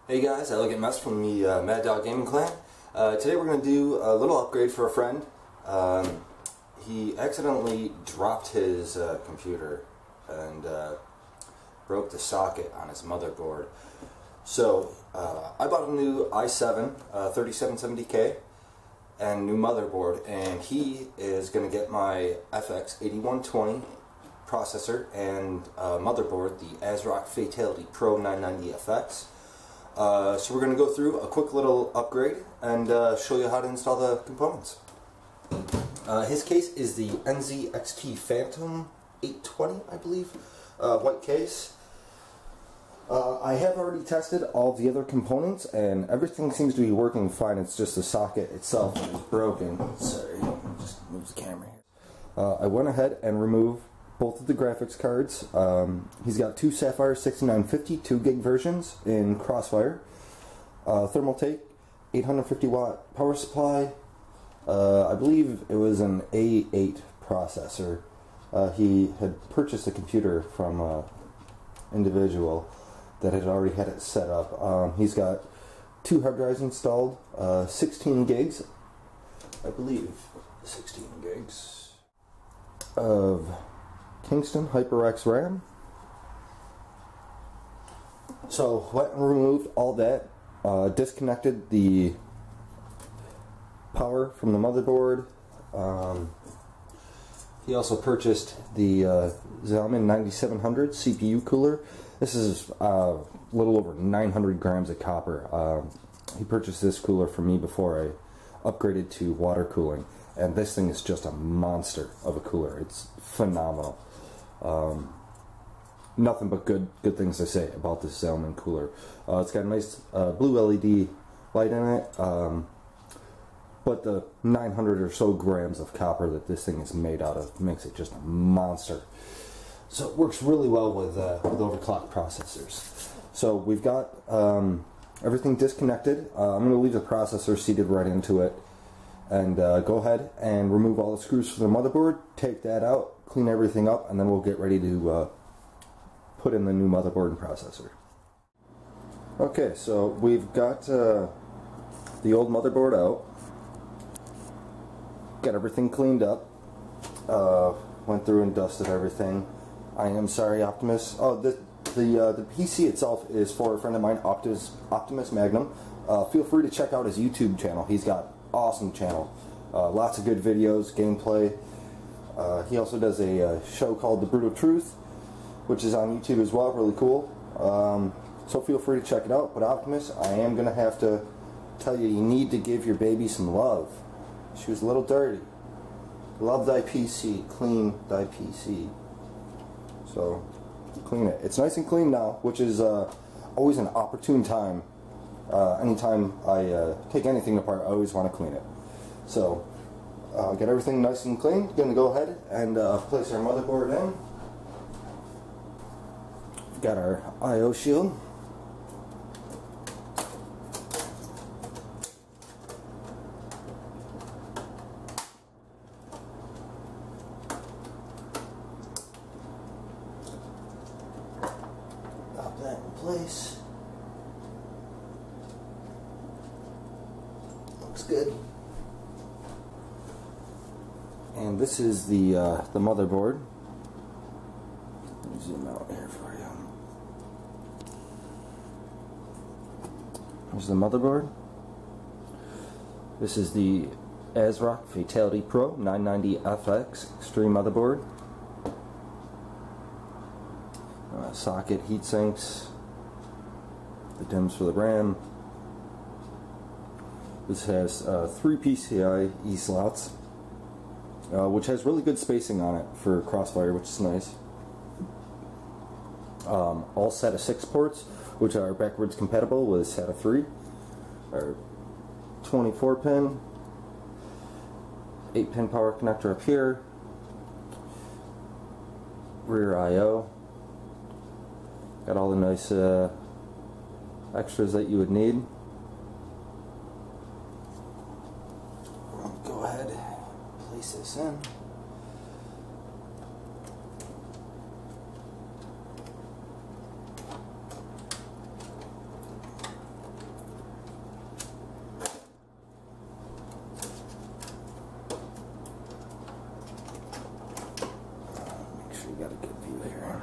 Hey guys, Elegant Mess from the Mad Dog Gaming Clan. Today we're going to do a little upgrade for a friend. He accidentally dropped his computer and broke the socket on his motherboard. So I bought a new i7 3770K and new motherboard, and he is going to get my FX-8120 processor and motherboard, the AsRock Fata1ity Pro 990 FX. So we're going to go through a quick little upgrade and show you how to install the components. His case is the NZXT Phantom 820, I believe, white case. I have already tested all the other components and everything seems to be working fine. It's just the socket itself that is broken. Sorry, just move the camera here. I went ahead and removed both of the graphics cards. He's got two Sapphire 6950 2GB versions in Crossfire. Thermal tape, 850 watt power supply. I believe it was an A8 processor. He had purchased a computer from an individual that had already had it set up. He's got two hard drives installed, 16 gigs, I believe, 16 gigs of Kingston HyperX RAM. So went and removed all that, disconnected the power from the motherboard. He also purchased the Xiaomi 9700 CPU cooler. This is a little over 900 grams of copper. He purchased this cooler for me before I upgraded to water cooling, and this thing is just a monster of a cooler. It's phenomenal. Nothing but good things to say about this Xiaomi cooler. It's got a nice blue LED light in it, but the 900 or so grams of copper that this thing is made out of makes it just a monster. So it works really well with overclocked processors. So we've got everything disconnected. I'm going to leave the processor seated right into it, and go ahead and remove all the screws from the motherboard, take that out, clean everything up, and then we'll get ready to put in the new motherboard and processor. Okay, so we've got the old motherboard out, got everything cleaned up, went through and dusted everything. I am sorry, Optimus. Oh, the PC itself is for a friend of mine, OptimusMagnum. Feel free to check out his YouTube channel. He's got awesome channel, lots of good videos, gameplay. He also does a show called The Brutal Truth, which is on YouTube as well, really cool. So feel free to check it out. But Optimus, I am going to have to tell you, you need to give your baby some love. She was a little dirty. Love thy PC, clean thy PC. So clean it. It's nice and clean now, which is always an opportune time. Anytime I take anything apart, I always want to clean it. So get everything nice and clean. Going to go ahead and place our motherboard in. We've got our I/O shield. Pop that in place. Looks good. And this is the motherboard. Let me zoom out here for you. Here's the motherboard. This is the AsRock Fata1ity Pro 990 FX Extreme Motherboard. Socket heat sinks. The DIMMs for the RAM. This has 3 PCIe slots, which has really good spacing on it for Crossfire, which is nice. All SATA 6 ports, which are backwards compatible with SATA 3. Our 24 pin, 8 pin power connector up here, rear I/O. Got all the nice extras that you would need. Go ahead, place this in. good view here.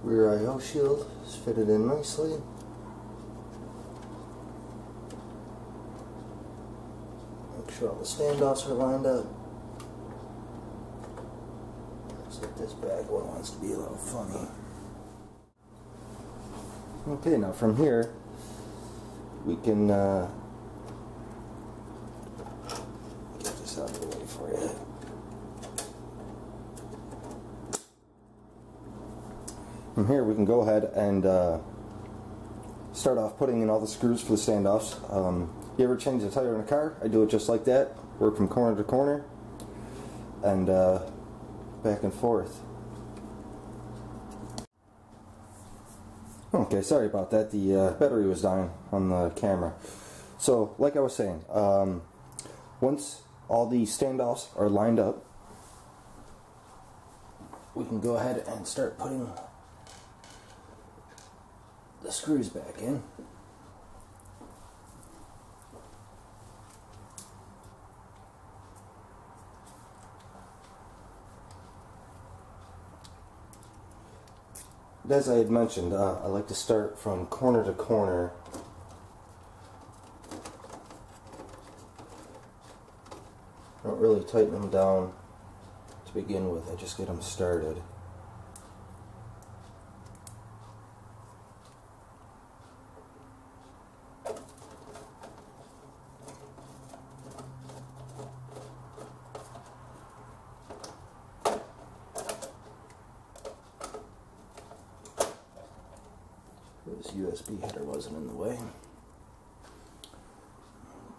Rear I/O shield is fitted in nicely. Make sure all the standoffs are lined up. Looks like this bag one wants to be a little funny. Okay, now from here we can get this out of the way for you. From here we can go ahead and start off putting in all the screws for the standoffs. You ever change the tire in a car? I do it just like that. Work from corner to corner and back and forth. Okay, sorry about that. The battery was dying on the camera. So, like I was saying, once all the standoffs are lined up, we can go ahead and start putting the screws back in. As I had mentioned, I like to start from corner to corner. I don't really tighten them down to begin with, I just get them started. This USB header wasn't in the way.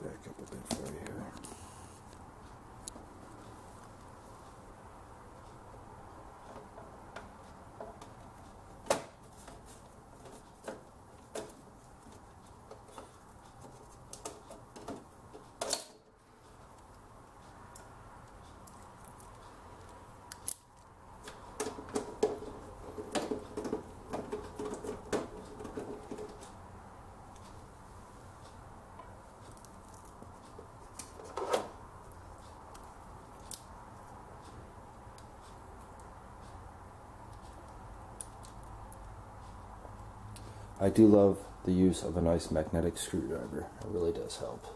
Back up a bit for you here. I do love the use of a nice magnetic screwdriver. It really does help.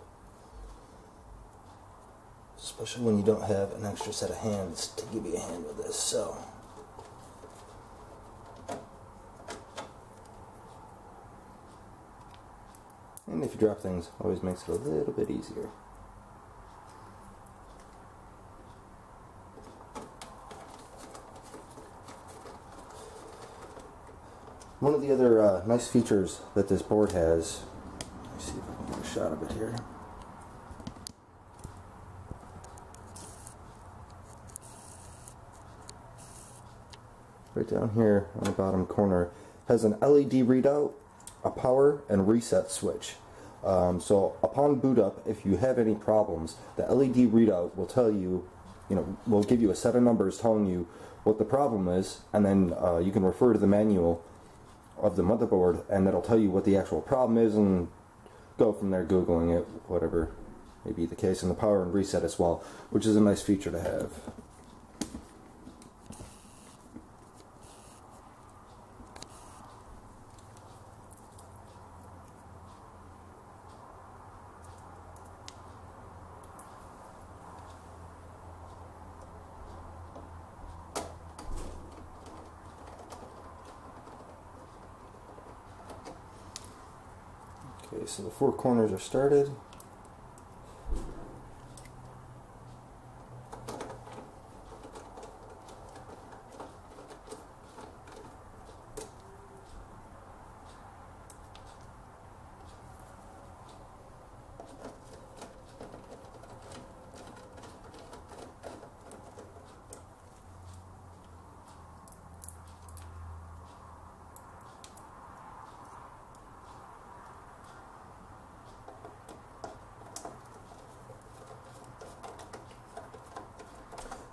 Especially when you don't have an extra set of hands to give you a hand with this, so. And if you drop things, always makes it a little bit easier. One of the other nice features that this board has, let me see if I can get a shot of it here. Right down here on the bottom corner has an LED readout, a power and reset switch. So upon boot up, if you have any problems, the LED readout will tell you, will give you a set of numbers telling you what the problem is, and then you can refer to the manual of the motherboard, and that'll tell you what the actual problem is, and go from there Googling it, whatever may be the case, and the power and reset as well, which is a nice feature to have. Okay, so the four corners are started.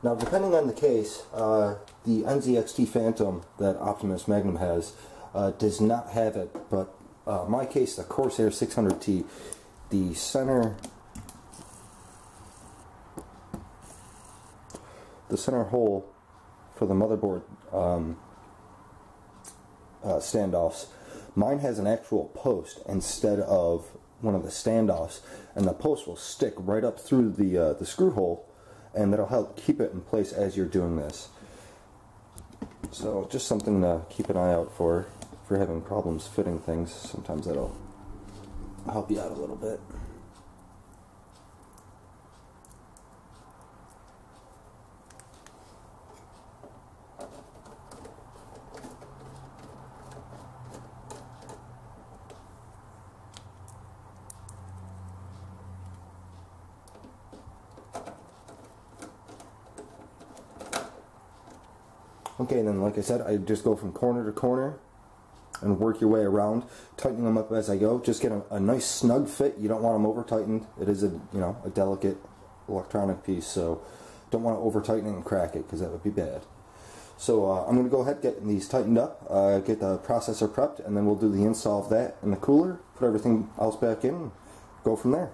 Now, depending on the case, the NZXT Phantom that OptimusMagnum has does not have it, but my case, the Corsair 600T, the center hole for the motherboard standoffs, mine has an actual post instead of one of the standoffs, and the post will stick right up through the screw hole, and that'll help keep it in place as you're doing this. So just something to keep an eye out for if you're having problems fitting things. Sometimes that'll help you out a little bit. Okay, and then like I said, I just go from corner to corner and work your way around, tightening them up as I go. Just get a nice snug fit. You don't want them over tightened. It is a delicate electronic piece, so don't want to over tighten it and crack it, because that would be bad. So I'm going to go ahead and get these tightened up, get the processor prepped, and then we'll do the install of that in the cooler, put everything else back in, and go from there.